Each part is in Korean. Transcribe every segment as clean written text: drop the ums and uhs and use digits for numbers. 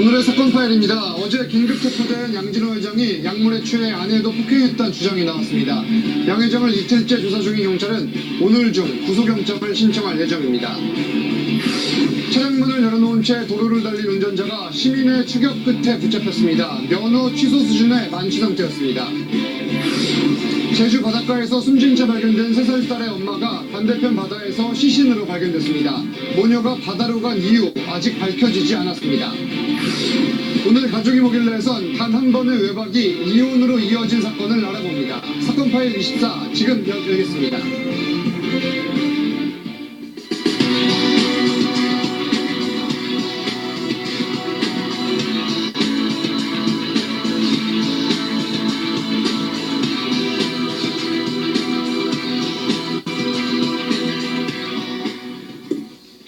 오늘의 사건 파일입니다. 어제 긴급 체포된 양진호 회장이 약물에 취해 아내도 폭행했다는 주장이 나왔습니다. 양 회장을 이틀째 조사 중인 경찰은 오늘 중 구속영장을 신청할 예정입니다. 차량문을 열어놓은 채 도로를 달린 운전자가 시민의 추격 끝에 붙잡혔습니다. 면허 취소 수준의 만취 상태였습니다. 제주 바닷가에서 숨진 채 발견된 3살 딸의 엄마가 반대편 바다에서 시신으로 발견됐습니다. 모녀가 바다로 간 이유 아직 밝혀지지 않았습니다. 오늘 가족이 보길래에선 단 한 번의 외박이 이혼으로 이어진 사건을 알아봅니다. 사건 파일 24 지금 열겠습니다.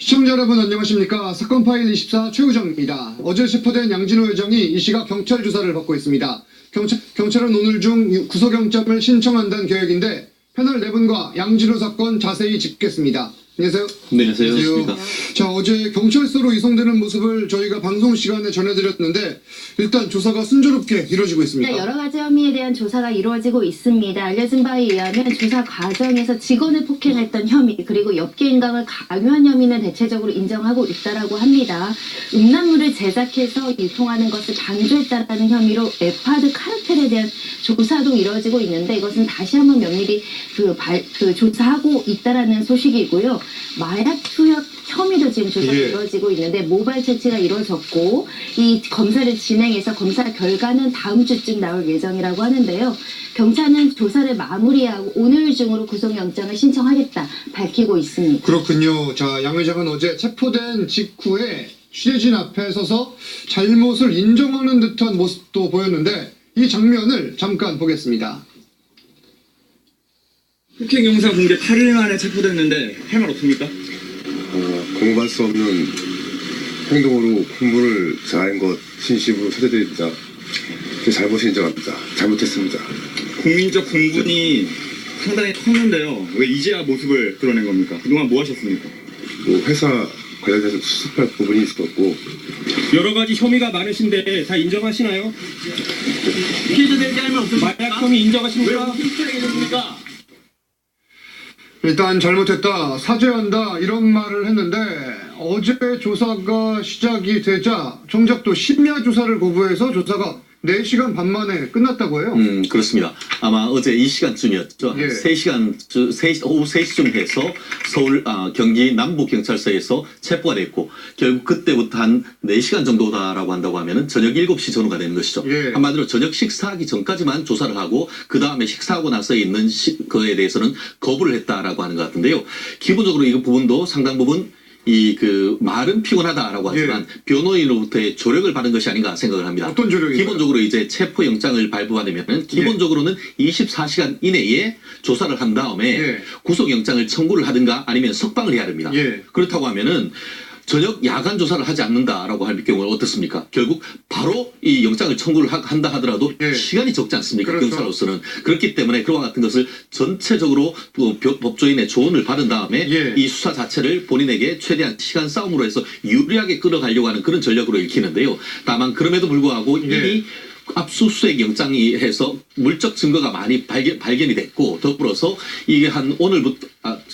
시청자 여러분 안녕하십니까. 사건 파일 24 최우정입니다. 어제 체포된 양진호 회장이 이 시각 경찰 조사를 받고 있습니다. 경찰은 오늘 중 구속영장을 신청한다는 계획인데 패널 4분과 양진호 사건 자세히 짚겠습니다. 안녕하세요. 네, 안녕하세요. 자, 어제 경찰서로 이송되는 모습을 저희가 방송 시간에 전해드렸는데 일단 조사가 순조롭게 이루어지고 있습니다. 네, 여러 가지 혐의에 대한 조사가 이루어지고 있습니다. 알려진 바에 의하면 조사 과정에서 직원을 폭행했던 혐의 그리고 엽기 인강을 강요한 혐의는 대체적으로 인정하고 있다라고 합니다. 음란물을 제작해서 유통하는 것을 방조했다라는 혐의로 에파드 카르텔에 대한 조사도 이루어지고 있는데 이것은 다시 한번 면밀히 조사하고 있다라는 소식이고요. 마약 투약 혐의도 지금 조사가 이루어지고 있는데 모발 채취가 이루어졌고 이 검사를 진행해서 검사 결과는 다음 주쯤 나올 예정이라고 하는데요. 경찰은 조사를 마무리하고 오늘 중으로 구속영장을 신청하겠다 밝히고 있습니다. 그렇군요. 자, 양 회장은 어제 체포된 직후에 취재진 앞에 서서 잘못을 인정하는 듯한 모습도 보였는데 이 장면을 잠깐 보겠습니다. 폭행 영상 공개 8일 만에 체포됐는데 할 말 없습니까? 공부할 수 없는 행동으로 공부를 잘한 것 진심으로 사죄드립니다. 제 잘못을 인정합니다. 잘못했습니다. 국민적 공분이 상당히 컸는데요. 왜 이제야 모습을 드러낸 겁니까? 그동안 뭐 하셨습니까? 회사 관련해서 수습할 부분이 있었고 여러 가지 혐의가 많으신데 다 인정하시나요? 피해자들에게 할 말 없으십니까? 마약 혐의 인정하십니까? 일단 잘못했다, 사죄한다 이런 말을 했는데 어제 조사가 시작이 되자 정작 또 심야 조사를 거부해서 조사가 4시간 반 만에 끝났다고 해요. 그렇습니다. 아마 어제 이 시간쯤이었죠. 예. 3시간, 오후 3시쯤 해서 서울, 경기 남부경찰서에서 체포가 됐고, 결국 그때부터 한 4시간 정도다라고 한다고 하면은 저녁 7시 전후가 되는 것이죠. 예. 한마디로 저녁 식사하기 전까지만 조사를 하고, 그 다음에 식사하고 나서 있는 거에 대해서는 거부를 했다라고 하는 것 같은데요. 기본적으로 이 부분도 상당 부분 말은 피곤하다라고 하지만 변호인으로부터의 조력을 받은 것이 아닌가 생각을 합니다. 어떤 조력인가요? 기본적으로 이제 체포영장을 발부받으면은 기본적으로는 24시간 이내에 조사를 한 다음에 구속영장을 청구를 하든가 아니면 석방을 해야 됩니다. 그렇다고 하면은 저녁 야간 조사를 하지 않는다라고 할 경우는 어떻습니까? 결국 바로 이 영장을 청구를 한다 하더라도 시간이 적지 않습니까? 그렇죠. 경찰로서는. 그렇기 때문에 그와 같은 것을 전체적으로 법조인의 조언을 받은 다음에 이 수사 자체를 본인에게 최대한 시간 싸움으로 해서 유리하게 끌어가려고 하는 그런 전략으로 읽히는데요. 다만 그럼에도 불구하고 이미 압수수색 영장이 해서 물적 증거가 많이 발견이 됐고 더불어서 이게 한 오늘부터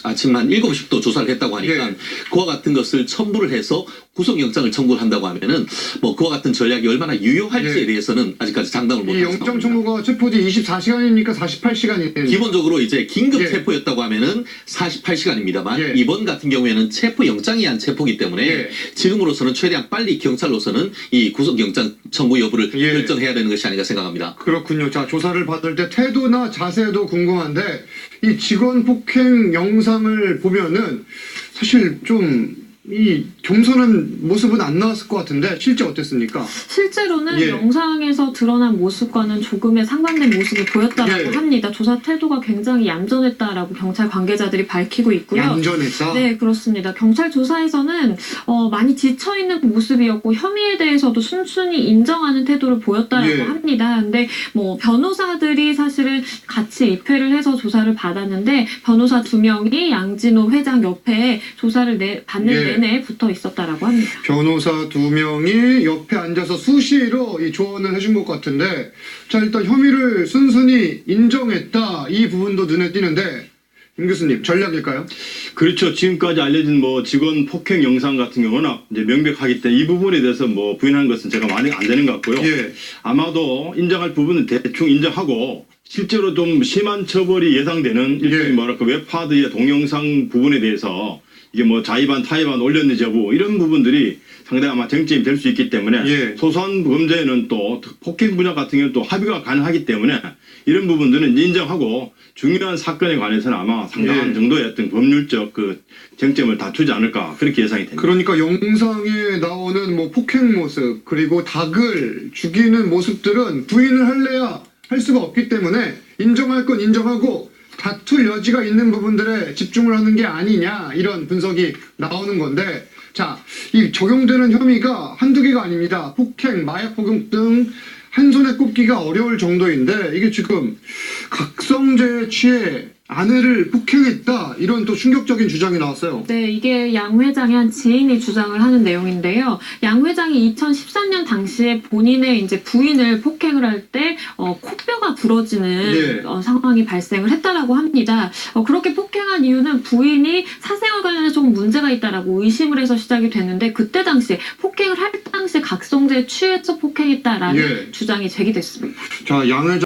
아침 한 7시부터 조사를 했다고 하니까 그와 같은 것을 첨부를 해서 구속영장을 청구를 한다고 하면은 뭐 그와 같은 전략이 얼마나 유효할지에 대해서는 아직까지 장담을 이 못하고 영장 청구가 체포지 24시간입니까 48시간이 기본적으로 이제 긴급 체포였다고 하면은 48시간입니다만 이번 같은 경우에는 체포영장이 한 체포기 때문에 지금으로서는 최대한 빨리 경찰로서는 이 구속영장 청구 여부를 결정해야 되는 것이 아닌가 생각합니다. 그렇군요. 자, 조사를 받을 때 태도나 자세도 궁금한데 이 직원 폭행 영상을 보면은 사실 좀 이 겸손한 모습은 안 나왔을 것 같은데 실제 어땠습니까? 실제로는 영상에서 드러난 모습과는 조금의 상반된 모습을 보였다라고 합니다. 조사 태도가 굉장히 얌전했다라고 경찰 관계자들이 밝히고 있고요. 얌전했다? 네, 그렇습니다. 경찰 조사에서는 많이 지쳐있는 모습이었고 혐의에 대해서도 순순히 인정하는 태도를 보였다라고 합니다. 근데 뭐 변호사들이 사실은 같이 입회를 해서 조사를 받았는데 변호사 2명이 양진호 회장 옆에 조사를 받는데 내내 붙어 있었다라고 합니다. 변호사 2명이 옆에 앉아서 수시로 이 조언을 해준 것 같은데, 자, 일단 혐의를 순순히 인정했다. 이 부분도 눈에 띄는데, 임 교수님, 전략일까요? 그렇죠. 지금까지 알려진 뭐 직원 폭행 영상 같은 경우는 이제 명백하기 때문에 이 부분에 대해서 뭐 부인하는 것은 제가 많이 안 되는 것 같고요. 예. 아마도 인정할 부분은 대충 인정하고 실제로 좀 심한 처벌이 예상되는 일종의 예. 뭐랄까 웹하드의 동영상 부분에 대해서 이게 뭐 자의반 타의반 올렸는지 여부 이런 부분들이 상당히 아마 쟁점이 될 수 있기 때문에 예. 소소한 범죄는 또 폭행 분야 같은 경우는 또 합의가 가능하기 때문에 이런 부분들은 인정하고 중요한 사건에 관해서는 아마 상당한 예. 정도의 어떤 법률적 그 쟁점을 다투지 않을까 그렇게 예상이 됩니다. 그러니까 영상에 나오는 뭐 폭행 모습, 그리고 닭을 죽이는 모습들은 부인을 할래야 할 수가 없기 때문에 인정할 건 인정하고 다툴 여지가 있는 부분들에 집중을 하는 게 아니냐, 이런 분석이 나오는 건데, 자, 이 적용되는 혐의가 한두 개가 아닙니다. 폭행, 마약 복용 등 한 손에 꼽기가 어려울 정도인데, 이게 지금 각성죄에 취해 아내를 폭행했다, 이런 또 충격적인 주장이 나왔어요. 네, 이게 양 회장의 한 지인이 주장을 하는 내용인데요. 양 회장이 2013년 당시에 본인의 이제 부인을 폭행을 할 때 코뼈가 부러지는 네. 상황이 발생을 했다라고 합니다. 그렇게 폭행한 이유는 부인이 사생활 관련해서 조금 문제가 있다라고 의심을 해서 시작이 됐는데, 그때 당시에 폭행을 할 당시에 각성제에 취해서 폭행했다라는 예. 주장이 제기됐습니다. 자, 양 회장